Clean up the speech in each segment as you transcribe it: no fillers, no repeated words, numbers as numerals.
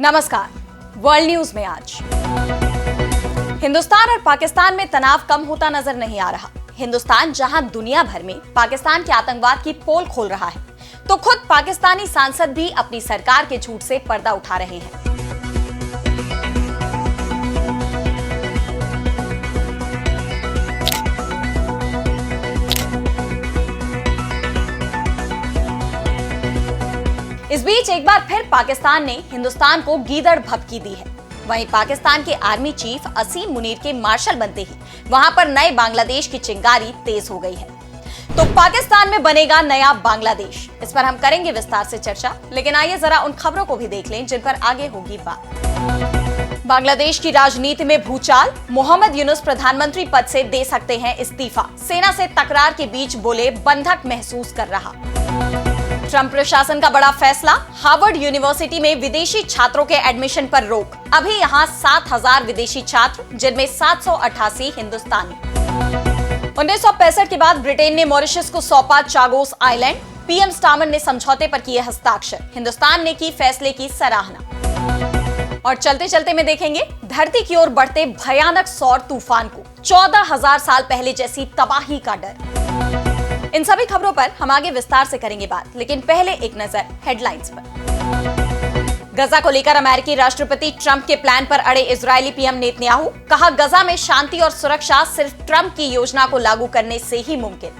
नमस्कार। World news में आज हिंदुस्तान और पाकिस्तान में तनाव कम होता नजर नहीं आ रहा। हिंदुस्तान जहां दुनिया भर में पाकिस्तान के आतंकवाद की पोल खोल रहा है, तो खुद पाकिस्तानी सांसद भी अपनी सरकार के झूठ से पर्दा उठा रहे हैं। इस बीच एक बार फिर पाकिस्तान ने हिंदुस्तान को गीदड़ भभकी दी है। वहीं पाकिस्तान के आर्मी चीफ असीम मुनीर के मार्शल बनते ही वहां पर नए बांग्लादेश की चिंगारी तेज हो गई है। तो पाकिस्तान में बनेगा नया बांग्लादेश, इस पर हम करेंगे विस्तार से चर्चा। लेकिन आइए जरा उन खबरों को भी देख लें जिन पर आगे होगी बात। बांग्लादेश की राजनीति में भूचाल, मोहम्मद यूनुस प्रधानमंत्री पद से दे सकते हैं इस्तीफा। सेना से तकरार के बीच बोले बंधक महसूस कर रहा। ट्रंप प्रशासन का बड़ा फैसला, हार्वर्ड यूनिवर्सिटी में विदेशी छात्रों के एडमिशन पर रोक। अभी यहां 7,000 विदेशी छात्र, जिनमें 788 हिंदुस्तानी। 1965 के बाद ब्रिटेन ने मॉरिशस को सौंपा चागोस आइलैंड। पीएम स्टार्मर ने समझौते पर किए हस्ताक्षर। हिंदुस्तान ने की फैसले की सराहना। और चलते चलते में देखेंगे धरती की ओर बढ़ते भयानक सौर तूफान को, 14,000 साल पहले जैसी तबाही का डर। इन सभी खबरों पर हम आगे विस्तार से करेंगे बात, लेकिन पहले एक नजर हेडलाइंस पर। गजा को लेकर अमेरिकी राष्ट्रपति ट्रंप के प्लान पर अड़े इजरायली पीएम नेतन्याहू। कहा, गजा में शांति और सुरक्षा सिर्फ ट्रंप की योजना को लागू करने से ही मुमकिन।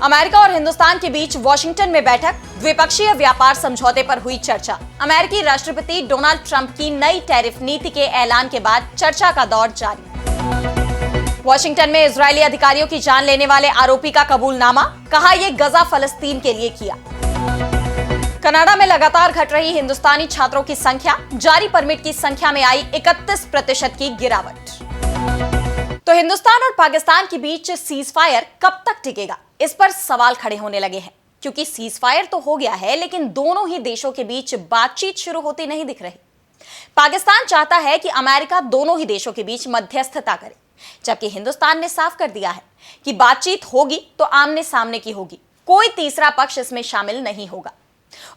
अमेरिका और हिंदुस्तान के बीच वॉशिंगटन में बैठक, द्विपक्षीय व्यापार समझौते पर हुई चर्चा। अमेरिकी राष्ट्रपति डोनाल्ड ट्रंप की नई टैरिफ नीति के ऐलान के बाद चर्चा का दौर जारी। वॉशिंगटन में इजरायली अधिकारियों की जान लेने वाले आरोपी का कबूलनामा। कहा, यह गजा फलस्तीन के लिए किया। कनाडा में लगातार घट रही हिंदुस्तानी छात्रों की संख्या, जारी परमिट की संख्या में आई 31% की गिरावट। तो हिंदुस्तान और पाकिस्तान के बीच सीज फायर कब तक टिकेगा, इस पर सवाल खड़े होने लगे हैं। क्योंकि सीज फायर तो हो गया है, लेकिन दोनों ही देशों के बीच बातचीत शुरू होती नहीं दिख रही। पाकिस्तान चाहता है कि अमेरिका दोनों ही देशों के बीच मध्यस्थता करे, जबकि हिंदुस्तान ने साफ कर दिया है कि बातचीत होगी तो आमने सामने की होगी, कोई तीसरा पक्ष इसमें शामिल नहीं होगा।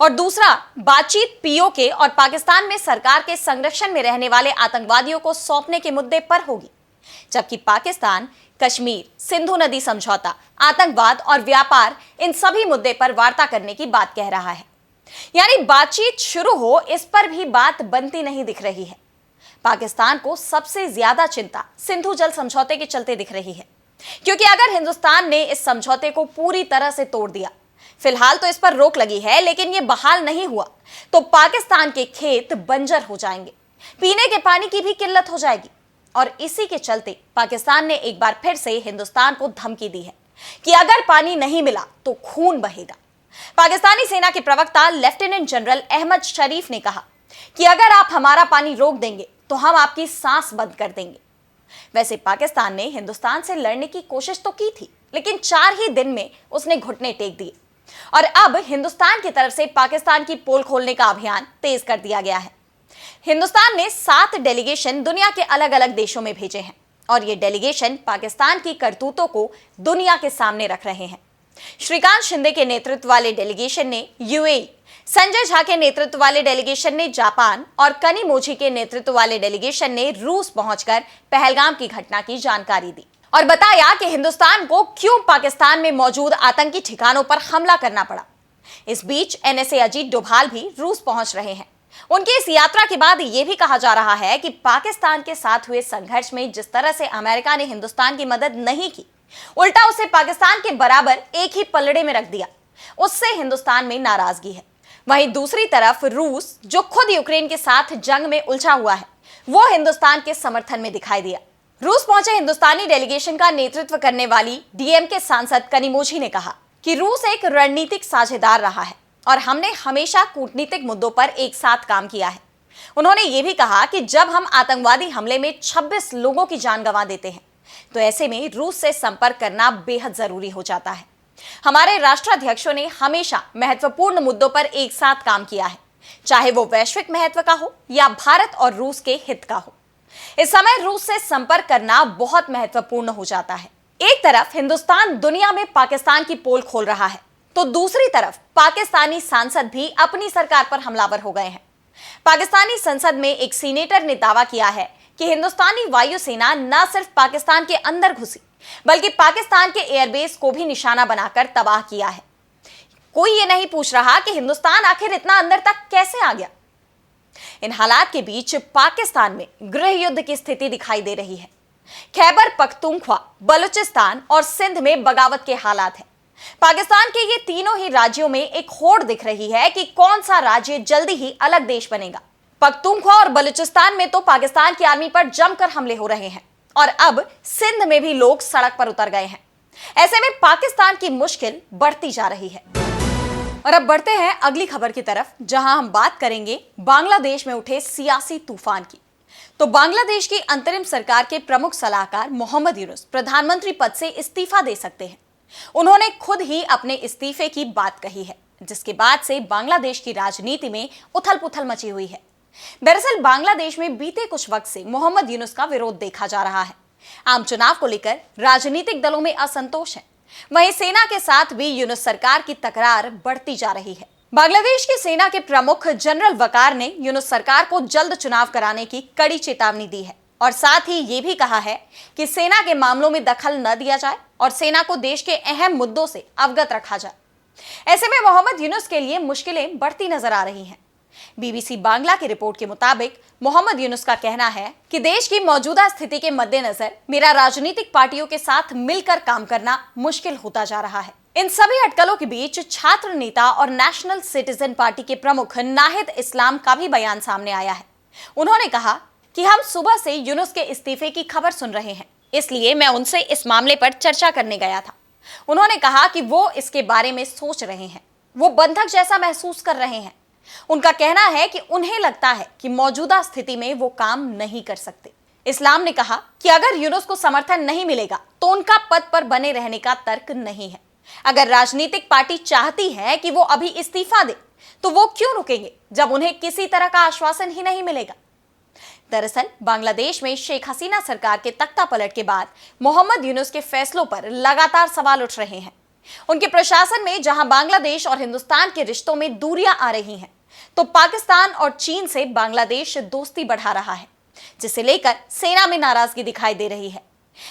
और दूसरा, बातचीत पीओके और पाकिस्तान में सरकार के संरक्षण में रहने वाले आतंकवादियों को सौंपने के मुद्दे पर होगी, जबकि पाकिस्तान कश्मीर, सिंधु नदी समझौता, आतंकवाद और व्यापार, इन सभी मुद्दे पर वार्ता करने की बात कह रहा है। यानी बातचीत शुरू हो, इस पर भी बात बनती नहीं दिख रही है। पाकिस्तान को सबसे ज्यादा चिंता सिंधु जल समझौते के चलते दिख रही है, क्योंकि अगर हिंदुस्तान ने इस समझौते को पूरी तरह से तोड़ दिया, फिलहाल तो इस पर रोक लगी है, लेकिन यह बहाल नहीं हुआ तो पाकिस्तान के खेत बंजर हो जाएंगे, पीने के पानी की भी किल्लत हो जाएगी। और इसी के चलते पाकिस्तान ने एक बार फिर से हिंदुस्तान को धमकी दी है कि अगर पानी नहीं मिला तो खून बहेगा। पाकिस्तानी सेना के प्रवक्ता लेफ्टिनेंट जनरल अहमद शरीफ ने कहा कि अगर आप हमारा पानी रोक देंगे तो हम आपकी सांस बंद कर देंगे। वैसे पाकिस्तान ने हिंदुस्तान से लड़ने की कोशिश तो की थी, लेकिन 4 ही दिन में उसने घुटने टेक दिए। और अब हिंदुस्तान की तरफ से पाकिस्तान की पोल खोलने का अभियान तेज कर दिया गया है। हिंदुस्तान ने 7 डेलीगेशन दुनिया के अलग अलग देशों में भेजे हैं, और ये डेलीगेशन पाकिस्तान की करतूतों को दुनिया के सामने रख रहे हैं। श्रीकांत शिंदे के नेतृत्व वाले डेलीगेशन ने यूएई, संजय झा के नेतृत्व वाले डेलीगेशन ने जापान और कनिमोझी के नेतृत्व वाले डेलीगेशन ने रूस पहुंचकर पहलगाम की घटना की जानकारी दी और बताया कि हिंदुस्तान को क्यों पाकिस्तान में मौजूद आतंकी ठिकानों पर हमला करना पड़ा। इस बीच एनएसए अजीत डोभाल भी रूस पहुंच रहे हैं। उनकी इस यात्रा के बाद यह भी कहा जा रहा है कि पाकिस्तान के साथ हुए संघर्ष में जिस तरह से अमेरिका ने हिंदुस्तान की मदद नहीं की, उल्टा उसे पाकिस्तान के बराबर एक ही पलड़े में रख दिया, उससे हिंदुस्तान में नाराजगी है। वहीं दूसरी तरफ रूस, जो खुद यूक्रेन के साथ जंग में उलझा हुआ है, वो हिंदुस्तान के समर्थन में दिखाई दिया। रूस पहुंचे हिंदुस्तानी डेलीगेशन का नेतृत्व करने वाली डीएमके सांसद कनिमोझी ने कहा कि रूस एक रणनीतिक साझेदार रहा है और हमने हमेशा कूटनीतिक मुद्दों पर एक साथ काम किया है। उन्होंने ये भी कहा कि जब हम आतंकवादी हमले में 26 लोगों की जान गंवा देते हैं, तो ऐसे में रूस से संपर्क करना बेहद जरूरी हो जाता है। हमारे राष्ट्राध्यक्षों ने हमेशा महत्वपूर्ण मुद्दों पर एक साथ काम किया है, चाहे वो वैश्विक महत्व का हो या भारत और रूस के हित का हो। इस समय रूस से संपर्क करना बहुत महत्वपूर्ण हो जाता है। एक तरफ हिंदुस्तान दुनिया में पाकिस्तान की पोल खोल रहा है, तो दूसरी तरफ पाकिस्तानी सांसद भी अपनी सरकार पर हमलावर हो गए हैं। पाकिस्तानी संसद में एक सीनेटर ने दावा किया है कि हिंदुस्तानी वायुसेना न सिर्फ पाकिस्तान के अंदर घुसी बल्कि पाकिस्तान के एयरबेस को भी निशाना बनाकर तबाह किया है। कोई ये नहीं पूछ रहा कि हिंदुस्तान आखिर इतना अंदर तक कैसे आ गया। इन हालात के बीच पाकिस्तान में गृह युद्ध की स्थिति दिखाई दे रही है। खैबर पख्तूनख्वा, बलूचिस्तान और सिंध में बगावत के हालात हैं। पाकिस्तान के ये तीनों ही राज्यों में एक होड़ दिख रही है कि कौन सा राज्य जल्दी ही अलग देश बनेगा। पख्तूनख्वा और बलूचिस्तान में तो पाकिस्तान की आर्मी पर जमकर हमले हो रहे हैं और अब सिंध में भी लोग सड़क पर उतर गए हैं। ऐसे में पाकिस्तान की मुश्किल बढ़ती जा रही है। और अब बढ़ते हैं अगली खबर की तरफ, जहां हम बात करेंगे बांग्लादेश में उठे सियासी तूफान की। तो बांग्लादेश की अंतरिम सरकार के प्रमुख सलाहकार मोहम्मद यूनुस प्रधानमंत्री पद से इस्तीफा दे सकते हैं। उन्होंने खुद ही अपने इस्तीफे की बात कही है, जिसके बाद से बांग्लादेश की राजनीति में उथल-पुथल मची हुई है। दरअसल बांग्लादेश में बीते कुछ वक्त से मोहम्मद यूनुस का विरोध देखा जा रहा है। आम चुनाव को लेकर राजनीतिक दलों में असंतोष है। वहीं सेना के साथ भी यूनुस सरकार की तकरार बढ़ती जा रही है। बांग्लादेश की सेना के प्रमुख जनरल वकार ने यूनुस सरकार को जल्द चुनाव कराने की कड़ी चेतावनी दी है और साथ ही ये भी कहा है कि सेना के मामलों में दखल न दिया जाए और सेना को देश के अहम मुद्दों से अवगत रखा जाए। ऐसे में मोहम्मद यूनुस के लिए मुश्किलें बढ़ती नजर आ रही हैं। बीबीसी बांग्ला की रिपोर्ट के मुताबिक मोहम्मद यूनुस का कहना है कि देश की मौजूदा स्थिति के मद्देनजर मेरा राजनीतिक पार्टियों के साथ मिलकर काम करना मुश्किल होता जा रहा है। इन सभी अटकलों के बीच छात्र नेता और नेशनल सिटीजन पार्टी के प्रमुख नाहिद इस्लाम का भी बयान सामने आया है। उन्होंने कहा कि हम सुबह से यूनुस के इस्तीफे की खबर सुन रहे हैं, इसलिए मैं उनसे इस मामले पर चर्चा करने गया था। उन्होंने कहा कि वो इसके बारे में सोच रहे हैं, वो बंधक जैसा महसूस कर रहे हैं। उनका कहना है कि उन्हें लगता है कि मौजूदा स्थिति में वो काम नहीं कर सकते। इस्लाम ने कहा कि अगर यूनुस को समर्थन नहीं मिलेगा तो उनका पद पर बने रहने का तर्क नहीं है। अगर राजनीतिक पार्टी चाहती है कि वो अभी इस्तीफा दे तो वो क्यों रुकेंगे जब उन्हें किसी तरह का आश्वासन ही नहीं मिलेगा। दरअसल बांग्लादेश में शेख हसीना सरकार के तख्ता पलट के बाद मोहम्मद यूनुस के फैसलों पर लगातार सवाल उठ रहे हैं। उनके प्रशासन में जहां बांग्लादेश और हिंदुस्तान के रिश्तों में दूरियां आ रही हैं, तो पाकिस्तान और चीन से बांग्लादेश दोस्ती बढ़ा रहा है, जिसे लेकर सेना में नाराजगी दिखाई दे रही है।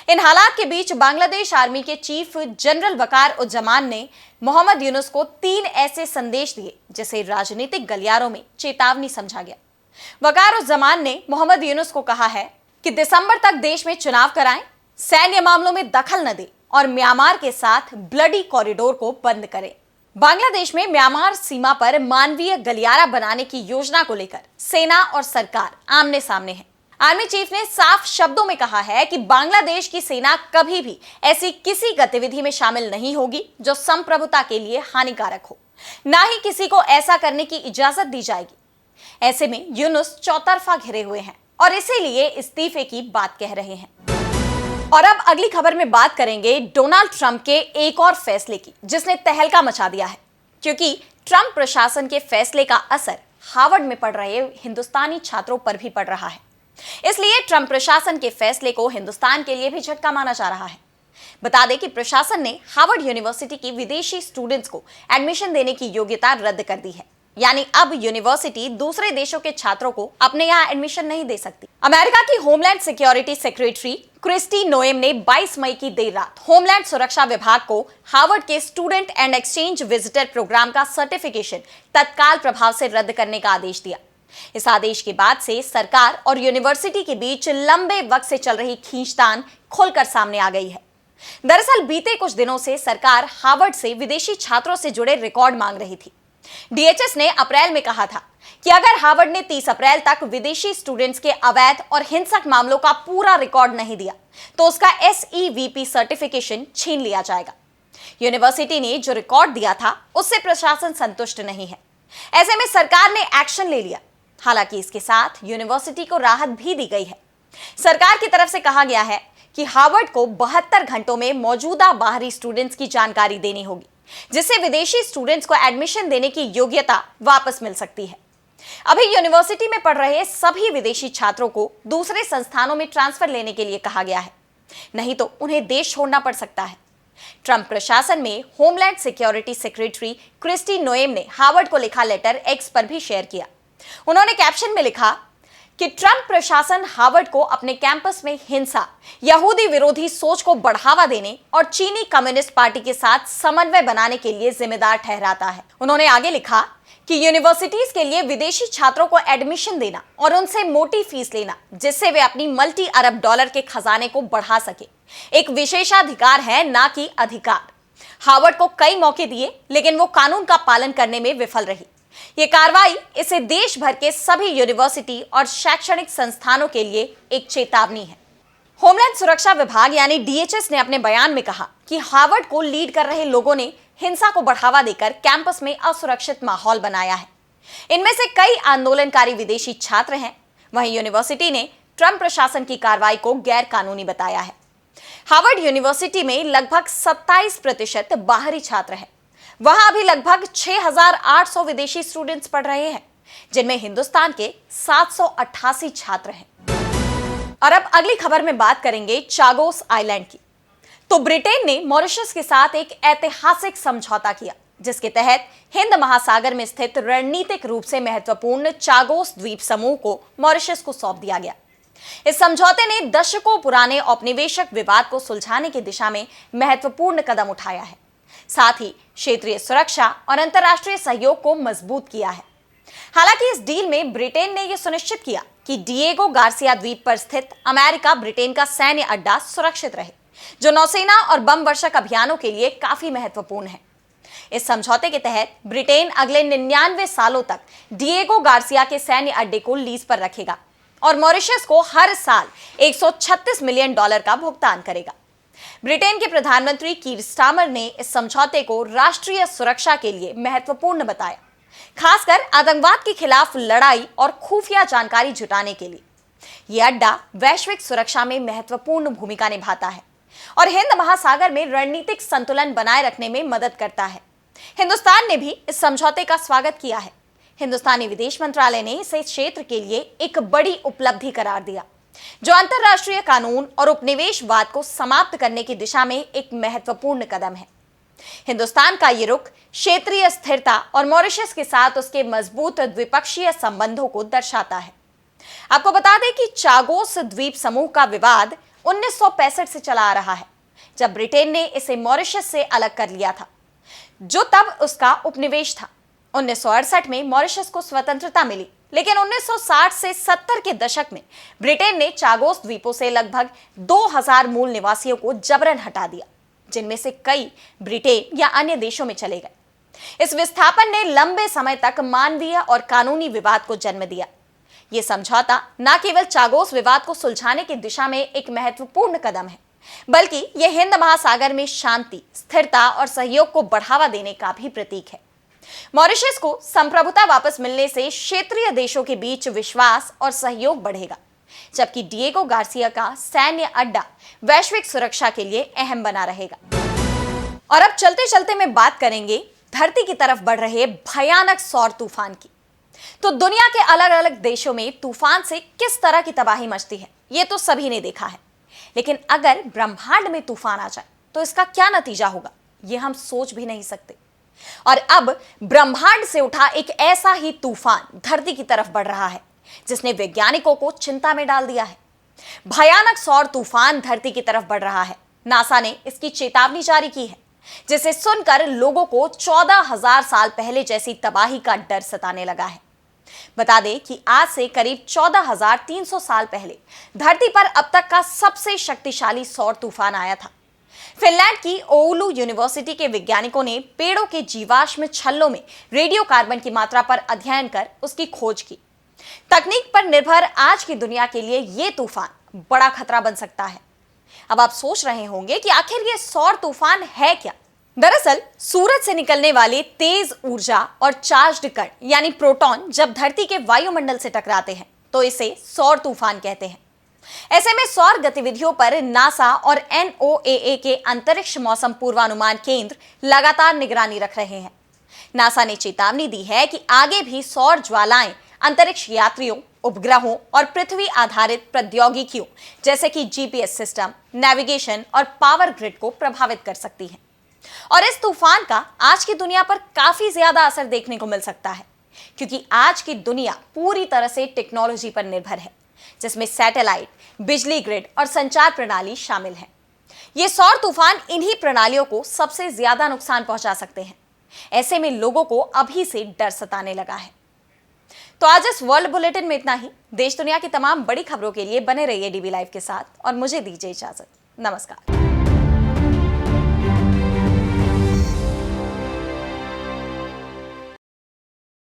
इन हालात के बीच बांग्लादेश आर्मी के चीफ जनरल वकार उज़्ज़मान ने मोहम्मद यूनुस को 3 ऐसे संदेश दिए जिसे राजनीतिक गलियारों में चेतावनी समझा गया। वकार उज़्ज़मान ने मोहम्मद यूनुस को कहा है कि दिसंबर तक देश में चुनाव कराएं, सैन्य मामलों में दखल न दें और म्यांमार के साथ ब्लडी कॉरिडोर को बंद करें। बांग्लादेश में म्यांमार सीमा पर मानवीय गलियारा बनाने की योजना को लेकर सेना और सरकार आमने सामने है। आर्मी चीफ ने साफ शब्दों में कहा है कि बांग्लादेश की सेना कभी भी ऐसी किसी गतिविधि में शामिल नहीं होगी जो संप्रभुता के लिए हानिकारक हो, ना ही किसी को ऐसा करने की इजाजत दी जाएगी। ऐसे में यूनुस चौतरफा घिरे हुए हैं और इसीलिए इस्तीफे की बात कह रहे हैं। और अब अगली खबर में बात करेंगे डोनाल्ड ट्रंप के एक और फैसले की, जिसने तहलका मचा दिया है, क्योंकि ट्रंप प्रशासन के फैसले का असर हार्वर्ड में पढ़ रहे हिंदुस्तानी छात्रों पर भी पड़ रहा है। इसलिए ट्रंप प्रशासन के फैसले को हिंदुस्तान के लिए भी झटका माना जा रहा है। बता दें कि प्रशासन ने हार्वर्ड यूनिवर्सिटी की विदेशी स्टूडेंट्स को एडमिशन देने की योग्यता रद्द कर दी है, यानी अब यूनिवर्सिटी दूसरे देशों के छात्रों को अपने यहाँ एडमिशन नहीं दे सकती। अमेरिका की homeland security secretary Kristi Noem ने 22 मई की देर रात होमलैंड सुरक्षा विभाग को हार्वर्ड के student and exchange visitor programme का सर्टिफिकेशन तत्काल प्रभाव से रद्द करने का आदेश दिया। इस आदेश के बाद से सरकार और यूनिवर्सिटी के बीच लंबे वक्त से चल रही खींचतान खुलकर सामने आ गई है। दरअसल बीते कुछ दिनों से सरकार हार्वर्ड से विदेशी छात्रों से जुड़े रिकॉर्ड मांग रही थी। डीएचएस ने अप्रैल में कहा था कि अगर हार्वर्ड ने 30 अप्रैल तक विदेशी स्टूडेंट्स के अवैध और हिंसक मामलों का पूरा रिकॉर्ड नहीं दिया तो उसका SEVP सर्टिफिकेशन छीन लिया जाएगा। यूनिवर्सिटी ने जो रिकॉर्ड दिया था उससे प्रशासन संतुष्ट नहीं है। ऐसे में सरकार ने एक्शन ले लिया। हालांकि इसके साथ यूनिवर्सिटी को राहत भी दी गई है। सरकार की तरफ से कहा गया है कि हार्वर्ड को 72 घंटों में मौजूदा बाहरी स्टूडेंट्स की जानकारी देनी होगी, जिससे विदेशी स्टूडेंट्स को एडमिशन देने की योग्यता वापस मिल सकती है। अभी यूनिवर्सिटी में पढ़ रहे सभी विदेशी छात्रों को दूसरे संस्थानों में ट्रांसफर लेने के लिए कहा गया है, नहीं तो उन्हें देश छोड़ना पड़ सकता है। ट्रंप प्रशासन में homeland security secretary Kristi Noem ने हार्वर्ड को लिखा लेटर एक्स पर भी शेयर किया। उन्होंने कैप्शन में लिखा कि ट्रंप प्रशासन हार्वर्ड को अपने कैंपस में हिंसा, यहूदी विरोधी सोच को बढ़ावा देने और चीनी कम्युनिस्ट पार्टी के साथ समन्वय बनाने के लिए जिम्मेदार ठहराता है। उन्होंने आगे लिखा कि यूनिवर्सिटीज के लिए विदेशी छात्रों को एडमिशन देना और उनसे मोटी फीस लेना, जिससे वे अपनी मल्टी अरब डॉलर के खजाने को बढ़ा सके, एक विशेषाधिकार है, ना कि अधिकार। हार्वर्ड को कई मौके दिए, लेकिन वो कानून का पालन करने में विफल रही। ये कार्रवाई इसे देश भर के सभी यूनिवर्सिटी और शैक्षणिक संस्थानों के लिए एक चेतावनी है। होमलैंड सुरक्षा विभाग यानी डीएचएस ने अपने बयान में कहा कि हार्वर्ड को लीड कर रहे लोगों ने हिंसा को बढ़ावा देकर कैंपस में असुरक्षित माहौल बनाया है। इनमें से कई आंदोलनकारी विदेशी छात्र हैं। वहीं यूनिवर्सिटी ने ट्रंप प्रशासन की कार्रवाई को गैर कानूनी बताया है। हार्वर्ड यूनिवर्सिटी में लगभग 27% बाहरी छात्र हैं। वहां अभी लगभग 6,800 विदेशी स्टूडेंट्स पढ़ रहे हैं, जिनमें हिंदुस्तान के 788 छात्र हैं। और अब अगली खबर में बात करेंगे चागोस आइलैंड की। तो ब्रिटेन ने मॉरिशस के साथ एक ऐतिहासिक समझौता किया, जिसके तहत हिंद महासागर में स्थित रणनीतिक रूप से महत्वपूर्ण चागोस द्वीप समूह को मॉरिशस को सौंप दिया गया। इस समझौते ने दशकों पुराने औपनिवेशिक विवाद को सुलझाने की दिशा में महत्वपूर्ण कदम उठाया है, साथ ही क्षेत्रीय सुरक्षा और अंतर्राष्ट्रीय सहयोग को मजबूत किया है। हालांकि इस डील में ब्रिटेन ने यह सुनिश्चित किया कि डिएगो गार्सिया द्वीप पर स्थित अमेरिका ब्रिटेन का सैन्य अड्डा सुरक्षित रहे, जो नौसेना और बम वर्षक अभियानों के लिए काफी महत्वपूर्ण है। इस समझौते के तहत ब्रिटेन अगले 99 सालों तक डिएगो गार्सिया के सैन्य अड्डे को लीज पर रखेगा और मॉरिशस को हर साल $136 मिलियन का भुगतान करेगा। ब्रिटेन के प्रधानमंत्री कीर स्टारमर ने इस समझौते को राष्ट्रीय सुरक्षा के लिए महत्वपूर्ण बताया, खासकर आतंकवाद के खिलाफ लड़ाई और खुफिया जानकारी जुटाने के लिए। यह अड्डा वैश्विक सुरक्षा में महत्वपूर्ण भूमिका निभाता है और हिंद महासागर में रणनीतिक संतुलन बनाए रखने में मदद करता है। हिंदुस्तान ने भी इस समझौते का स्वागत किया है। हिंदुस्तानी विदेश मंत्रालय ने इसे क्षेत्र के लिए एक बड़ी उपलब्धि करार दिया, जो अंतर्राष्ट्रीय कानून और उपनिवेशवाद को समाप्त करने की दिशा में एक महत्वपूर्ण कदम है। हिंदुस्तान का ये रुख क्षेत्रीय स्थिरता और मॉरिशस के साथ उसके मजबूत द्विपक्षीय संबंधों को दर्शाता है। आपको बता दें कि चागोस द्वीप समूह का विवाद 1965 से चला आ रहा है, जब ब्रिटेन ने इसे मॉरिशस से अलग कर लिया था, जो तब उसका उपनिवेश था। 1968 में मॉरिशस को स्वतंत्रता मिली, लेकिन 1960 से 70 के दशक में ब्रिटेन ने चागोस द्वीपों से लगभग 2000 मूल निवासियों को जबरन हटा दिया, जिनमें से कई ब्रिटेन या अन्य देशों में चले गए। इस विस्थापन ने लंबे समय तक मानवीय और कानूनी विवाद को जन्म दिया। यह समझौता न केवल चागोस विवाद को सुलझाने की दिशा में एक महत्वपूर्ण कदम है, बल्कि यह हिंद महासागर में शांति, स्थिरता और सहयोग को बढ़ावा देने का भी प्रतीक है। मॉरिशस को संप्रभुता वापस मिलने से क्षेत्रीय देशों के बीच विश्वास और सहयोग बढ़ेगा, जबकि डिएगो गार्सिया का सैन्य अड्डा वैश्विक सुरक्षा के लिए अहम बना रहेगा। और अब चलते चलते में बात करेंगे धरती की तरफ बढ़ रहे भयानक सौर तूफान की। तो दुनिया के अलग अलग देशों में तूफान से किस तरह की तबाही मचती है, ये तो सभी ने देखा है। लेकिन अगर ब्रह्मांड में तूफान आ जाए तो इसका क्या नतीजा होगा, ये हम सोच भी नहीं सकते। और अब ब्रह्मांड से उठा एक ऐसा ही तूफान धरती की तरफ बढ़ रहा है, जिसने वैज्ञानिकों को चिंता में डाल दिया है। भयानक सौर तूफान धरती की तरफ बढ़ रहा है। नासा ने इसकी चेतावनी जारी की है, जिसे सुनकर लोगों को 14,000 साल पहले जैसी तबाही का डर सताने लगा है। बता दें कि आज से करीब 14,300 साल पहले धरती पर अब तक का सबसे शक्तिशाली सौर तूफान आया था। फिनलैंड की ओउलू यूनिवर्सिटी के वैज्ञानिकों ने पेड़ों के जीवाश्म छल्लों में रेडियो कार्बन की मात्रा पर अध्ययन कर उसकी खोज की। तकनीक पर निर्भर आज की दुनिया के लिए यह तूफान बड़ा खतरा बन सकता है। अब आप सोच रहे होंगे कि आखिर ये सौर तूफान है क्या? दरअसल सूरज से निकलने वाले तेज ऊर्जा और चार्ज्ड कण यानी प्रोटॉन जब धरती के वायुमंडल से टकराते हैं तो इसे सौर तूफान कहते हैं। ऐसे में सौर गतिविधियों पर नासा और NOAA के अंतरिक्ष मौसम पूर्वानुमान केंद्र लगातार निगरानी रख रहे हैं। नासा ने चेतावनी दी है कि आगे भी सौर ज्वालाएं अंतरिक्ष यात्रियों, उपग्रहों और पृथ्वी आधारित प्रौद्योगिकियों जैसे कि GPS सिस्टम, नेविगेशन और पावर ग्रिड को प्रभावित कर सकती हैं। और इस तूफान का आज की दुनिया पर काफी ज्यादा असर देखने को मिल सकता है, क्योंकि आज की दुनिया पूरी तरह से टेक्नोलॉजी पर निर्भर है, जिसमें सैटेलाइट, बिजली ग्रिड और संचार प्रणाली शामिल हैं। ये सौर तूफान इन्हीं प्रणालियों को सबसे ज्यादा नुकसान पहुंचा सकते हैं। ऐसे में लोगों को अभी से डर सताने लगा है। तो आज इस वर्ल्ड बुलेटिन में इतना ही। देश दुनिया की तमाम बड़ी खबरों के लिए बने रहिए डीवी लाइव के साथ और मुझे दीजिए इजाजत। नमस्कार।